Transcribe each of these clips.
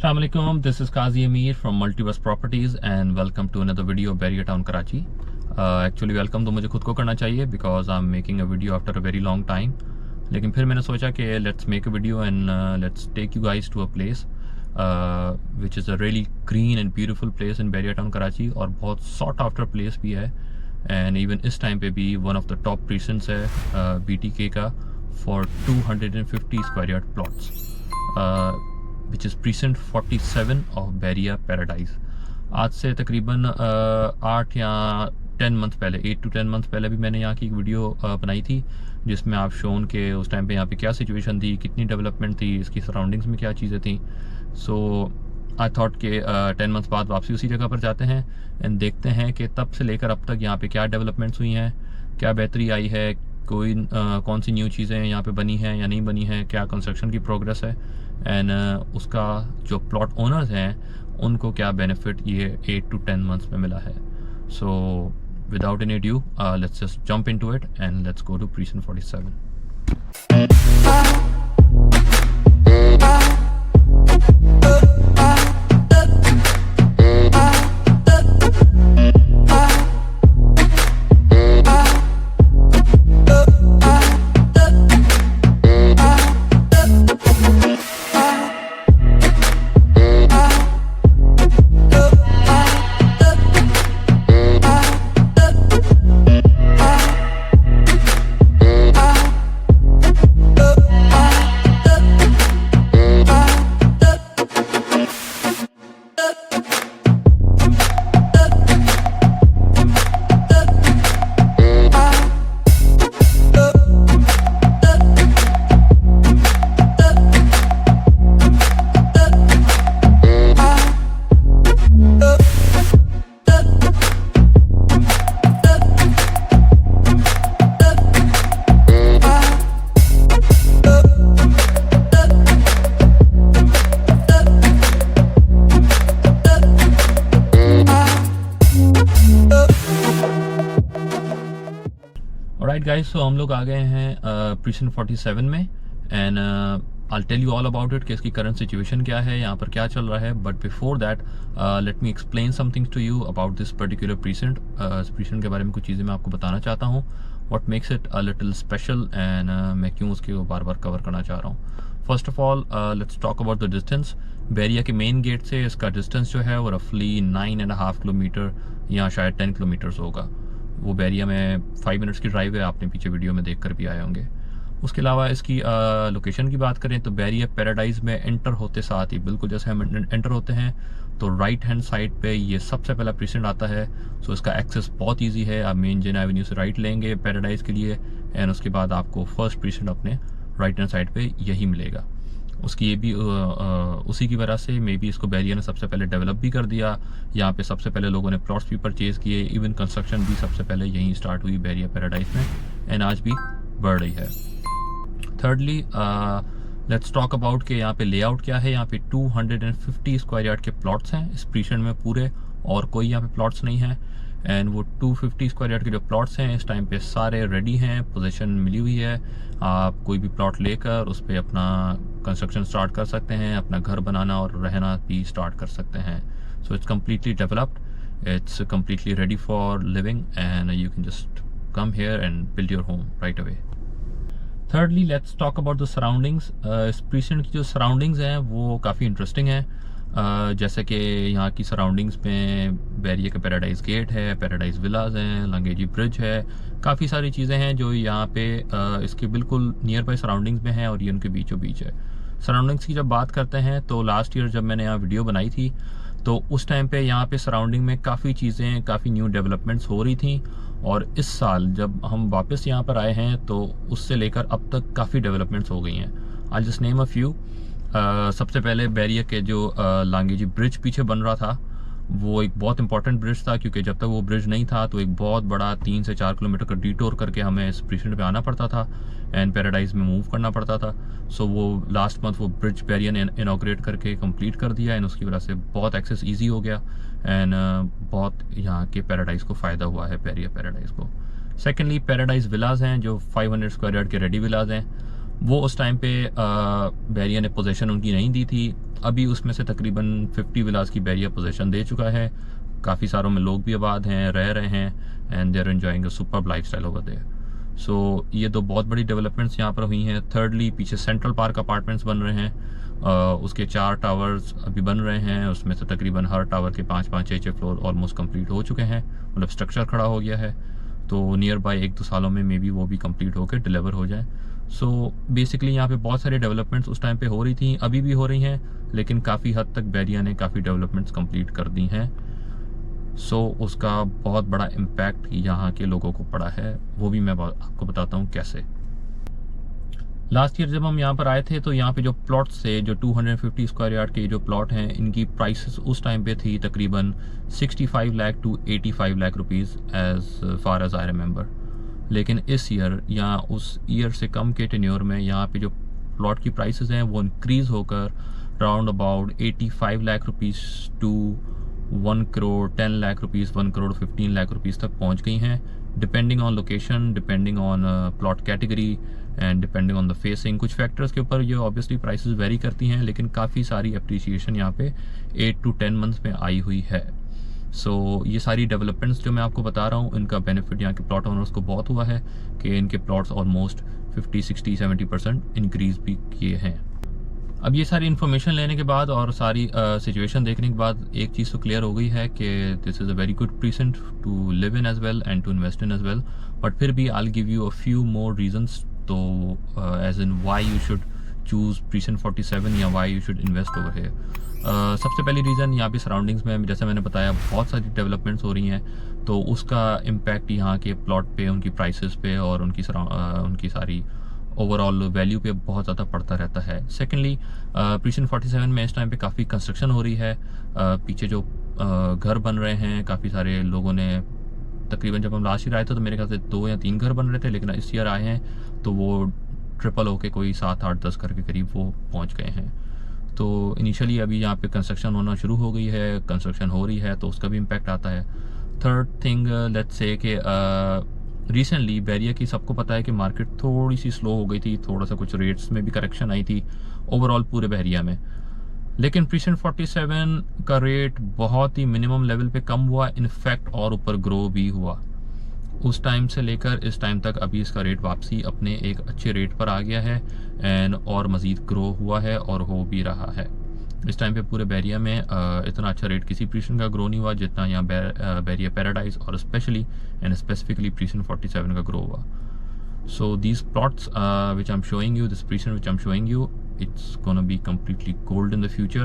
Assalamu alaikum, this is Qazi Amir from Multiverse Properties and welcome to another video of Barrier Town Karachi. Actually welcome तो मुझे खुद को करना चाहिए because I'm making a video after a very long time. लेकिन फिर मैंने सोचा कि let's make a video and let's take you guys to a place which is a really green and beautiful place in Barrier Town Karachi और बहुत sought after place भी है and even इस time पे भी one of the top precincts है BTK का for 250 square yard plots. Which is precinct 47 of Barrier Paradise. आज से तकरीबन 8 या 10 मंथ पहले 8 to 10 मंथ पहले भी मैंने यहाँ की एक वीडियो बनाई थी जिसमें आप शोन के उस टाइम पे यहाँ पे क्या सिचुएशन थी, कितनी डेवलपमेंट थी, इसकी सराउंडिंग्स में क्या चीज़ें थी. सो आई थॉट के 10 मंथ्स बाद वापसी उसी जगह पर जाते हैं एंड देखते हैं कि तब से लेकर अब तक यहाँ पे क्या डेवलपमेंट्स हुई हैं, क्या बेहतरी आई है, कोई कौन सी न्यू चीज़ें यहाँ पे बनी हैं या नहीं बनी हैं, क्या कंस्ट्रक्शन की प्रोग्रेस है एंड उसका जो प्लॉट ओनर्स हैं उनको क्या बेनिफिट ये 8 to 10 मंथ्स में मिला है. So without any due let's just jump into it and let's go to precinct 47. Right guys, so हम लोग आ गए हैं प्रीसिंक्ट 47 में and I tell you all about it कि इसकी करंट सिचुएशन क्या है, यहाँ पर क्या चल रहा है. But before that let me explain something to you about this particular precinct. इस प्रीसिंक्ट के बारे में कुछ चीज़ें मैं आपको बताना चाहता हूँ, what makes it a little special and मैं क्यों उसके बार बार कवर करना चाह रहा हूँ. First of all let's talk about the distance. Bairia के मेन गेट से इसका डिस्टेंस जो है वो रफली 9.5 किलोमीटर या शायद 10 किलोमीटर्स होगा. वो बैरिया में 5 मिनट्स की ड्राइव है, आपने पीछे वीडियो में देख कर भी आए होंगे. उसके अलावा इसकी लोकेशन की बात करें तो बैरिया पैराडाइज में एंटर होते साथ ही बिल्कुल जैसे हम एंटर होते हैं तो राइट हैंड साइड पे ये सबसे पहला प्रीसिंक्ट आता है. सो इसका एक्सेस बहुत इजी है. आप मेन जेन एवेन्यू से राइट लेंगे पैराडाइज के लिए एंड उसके बाद आपको फर्स्ट प्रीसिंक्ट अपने राइट हैंड साइड पे यही मिलेगा. उसकी ये भी उसी की वजह से मे बी इसको बैरिया ने सबसे पहले डेवलप भी कर दिया. यहाँ पे सबसे पहले लोगों ने प्लॉट्स भी परचेज़ किए, इवन कंस्ट्रक्शन भी सबसे पहले यहीं स्टार्ट हुई बैरिया पैराडाइज में एंड आज भी बढ़ रही है. थर्डली लेट्स टॉक अबाउट कि यहाँ पे लेआउट क्या है. यहाँ पे 250 स्क्वायर यार्ड के प्लॉट्स हैं इस प्रीसिंक्ट में पूरे, और कोई यहाँ पे प्लॉट्स नहीं है. एंड वो 250 स्क्वायर यार्ड के जो प्लॉट्स हैं इस टाइम पे सारे रेडी हैं, पोजीशन मिली हुई है. आप कोई भी प्लॉट लेकर उस पर अपना कंस्ट्रक्शन स्टार्ट कर सकते हैं, अपना घर बनाना और रहना भी स्टार्ट कर सकते हैं. So it's completely developed, it's completely ready for living and you can just come here and build your home right away. Thirdly, let's talk about the surroundings. इस प्रीसिंक्ट की जो सराउंडिंग्स हैं वो काफ़ी इंटरेस्टिंग हैं. जैसे कि यहाँ की सराउंडिंग्स में बैरिया का पैराडाइज गेट है, पैराडाइज विलाज हैं, लंगेजी ब्रिज है, काफ़ी सारी चीज़ें हैं जो यहाँ पे इसके बिल्कुल नियर बाई सराउंडिंग्स में हैं और ये उनके बीचों बीच है. सराउंडिंग्स की जब बात करते हैं तो लास्ट ईयर जब मैंने यहाँ वीडियो बनाई थी तो उस टाइम पे यहाँ पे सराउंडिंग में काफ़ी चीज़ें, काफ़ी न्यू डेवलपमेंट्स हो रही थी. और इस साल जब हम वापस यहाँ पर आए हैं तो उससे लेकर अब तक काफ़ी डेवलपमेंट्स हो गई हैं. I just name a few. सबसे पहले बैरिया के जो लांगेजी ब्रिज पीछे बन रहा था वो एक बहुत इंपॉर्टेंट ब्रिज था, क्योंकि जब तक वो ब्रिज नहीं था तो एक बहुत बड़ा 3 से 4 किलोमीटर का डिटोर करके हमें इस प्रीसिंक्ट पे आना पड़ता था एंड पैराडाइज में मूव करना पड़ता था. सो वो लास्ट मंथ वो ब्रिज बैरिया ने इनॉग्रेट करके कंप्लीट कर दिया एंड उसकी वजह से बहुत एक्सेस ईजी हो गया एंड बहुत यहाँ के पैराडाइज को फ़ायदा हुआ है, बैरिया पैराडाइज को. सेकेंडली पैराडाइज विलाज हैं जो 500 स्क्वायर यार्ड के रेडी विलाज हैं. वो उस टाइम पे बैरिया ने पोजीशन उनकी नहीं दी थी अभी उसमें से तकरीबन 50 विलास की बैरिया पोजीशन दे चुका है। काफ़ी सारों में लोग भी आबाद हैं, रह रहे हैं, and they are enjoying a superb lifestyle over there. So ये दो बहुत बड़ी डेवलपमेंट्स यहाँ पर हुई हैं। थर्डली, पीछे सेंट्रल पार्क अपार्टमेंट्स बन रहे हैं, उसके 4 टावर्स अभी बन रहे हैं, उसमें से तकरीबन हर टावर के 5-5, 6-6 फ्लोर ऑलमोस्ट कंप्लीट हो चुके हैं, मतलब स्ट्रक्चर खड़ा हो गया है। तो नियर बाय 1-2 सालों में मे बी वो भी कंप्लीट होकर डिलीवर हो जाए। सो बेसिकली यहाँ पे बहुत सारी डेवलपमेंट्स उस टाइम पे हो रही थी, अभी भी हो रही हैं, लेकिन काफ़ी हद तक बैरिया ने काफ़ी डेवलपमेंट्स कंप्लीट कर दी हैं। सो उसका बहुत बड़ा इम्पैक्ट यहाँ के लोगों को पड़ा है, वो भी मैं आपको बताता हूँ कैसे। लास्ट ईयर जब हम यहाँ पर आए थे तो यहाँ पे जो प्लॉट्स थे, जो 250 स्क्वायर यार्ड के जो प्लॉट हैं, इनकी प्राइसेस उस टाइम पे थी तकरीबन 65 lakh to 85 lakh rupees as far as I remember. लेकिन इस ईयर या उस ईयर से कम के टेन्योर में यहाँ पे जो प्लॉट की प्राइसेस हैं वो इंक्रीज़ होकर round about 85 lakh rupees to 1 crore 10 lakh rupees, 1 crore 15 lakh rupees तक पहुँच गई हैं, depending on location, depending on plot category and depending on the facing. कुछ फैक्टर्स के ऊपर ये ऑब्वियसली प्राइसेस वेरी करती हैं, लेकिन काफ़ी सारी अप्रिसिएशन यहाँ पे 8 to 10 मंथ्स में आई हुई है। सो ये सारी डेवलपमेंट्स जो मैं आपको बता रहा हूँ, इनका बेनिफिट यहाँ के प्लॉट ओनर्स को बहुत हुआ है कि इनके प्लॉट्स ऑलमोस्ट 50, 60, 70% इंक्रीज़ भी किए हैं। अब ये सारी इन्फॉर्मेशन लेने के बाद और सारी सिचुएशन देखने के बाद एक चीज़ तो क्लियर हो गई है कि this is a very good precinct to live in as well and to invest in as well. But फिर भी I will give you a few more reasons, तो as in why you should choose precinct 47 या why you should invest over here. सबसे पहली reason, यहाँ पे surroundings में जैसे मैंने बताया बहुत सारी डेवलपमेंट्स हो रही हैं, तो उसका इम्पैक्ट यहाँ के प्लॉट पे, उनकी प्राइसेस पे और उनकी सारी ओवरऑल वैल्यू पे बहुत ज़्यादा पड़ता रहता है। सेकेंडली, प्रीसेंट 47 में इस टाइम पे काफ़ी कंस्ट्रक्शन हो रही है। पीछे जो घर बन रहे हैं, काफ़ी सारे लोगों ने, तकरीबन जब हम लास्ट ईयर आए थे तो मेरे ख्याल से 2 या 3 घर बन रहे थे, लेकिन इस ईयर आए हैं तो वो ट्रिपल होके कोई 7, 8, 10 घर के करीब वो पहुँच गए हैं। तो इनिशियली अभी यहाँ पे कंस्ट्रक्शन होना शुरू हो गई है, कंस्ट्रक्शन हो रही है, तो उसका भी इम्पैक्ट आता है। थर्ड थिंग, लेट्स से कि रिसेंटली बैरिया की सबको पता है कि मार्केट थोड़ी सी स्लो हो गई थी, थोड़ा सा कुछ रेट्स में भी करेक्शन आई थी ओवरऑल पूरे बैरिया में, लेकिन प्रीसेंट 47 का रेट बहुत ही मिनिमम लेवल पे कम हुआ, इनफैक्ट और ऊपर ग्रो भी हुआ। उस टाइम से लेकर इस टाइम तक अभी इसका रेट वापसी अपने एक अच्छे रेट पर आ गया है एंड और मज़ीद ग्रो हुआ है और हो भी रहा है। इस टाइम पे पूरे बैरिया में इतना अच्छा रेट किसी प्रीसेंट का ग्रो नहीं हुआ जितना यहाँ बैरिया पैराडाइज और स्पेशली एंड स्पेसिफिकली प्रीसेंट 47 का ग्रो हुआ। So these plots which I am showing you, this precinct which I am showing you, it's gonna be completely gold in the future,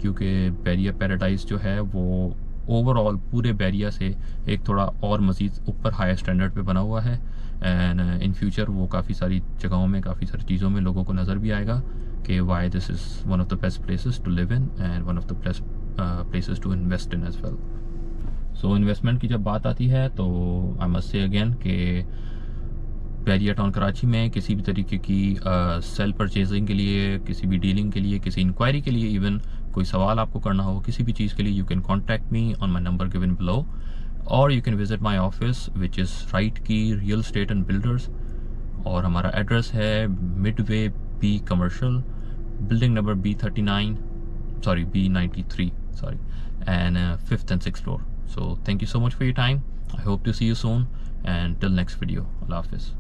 क्योंकि Bairiya paradise जो है वो ओवरऑल पूरे बैरिया से एक थोड़ा और मज़ीद ऊपर हायर स्टैंडर्ड पे बना हुआ है एंड इन फ्यूचर वो काफ़ी सारी जगहों में, काफ़ी सारी चीज़ों में लोगों को नज़र भी आएगा कि why this is one of the best places to live in and one of the best places to invest in as well. So investment की जब बात आती है तो आई मस्ट से अगेन कि बैरिया टाउन कराची में किसी भी तरीके की सेल परचेजिंग के लिए, किसी भी डीलिंग के लिए, किसी इंक्वायरी के लिए, इवन कोई सवाल आपको करना हो किसी भी चीज़ के लिए, you can contact me on my number given below or you can visit my office which is right key real estate and builders, और हमारा एड्रेस है midway B commercial, building number B93 and 5th and 6th floor. So thank you so much for your time. I hope to see you soon and till next video. Allah Hafiz.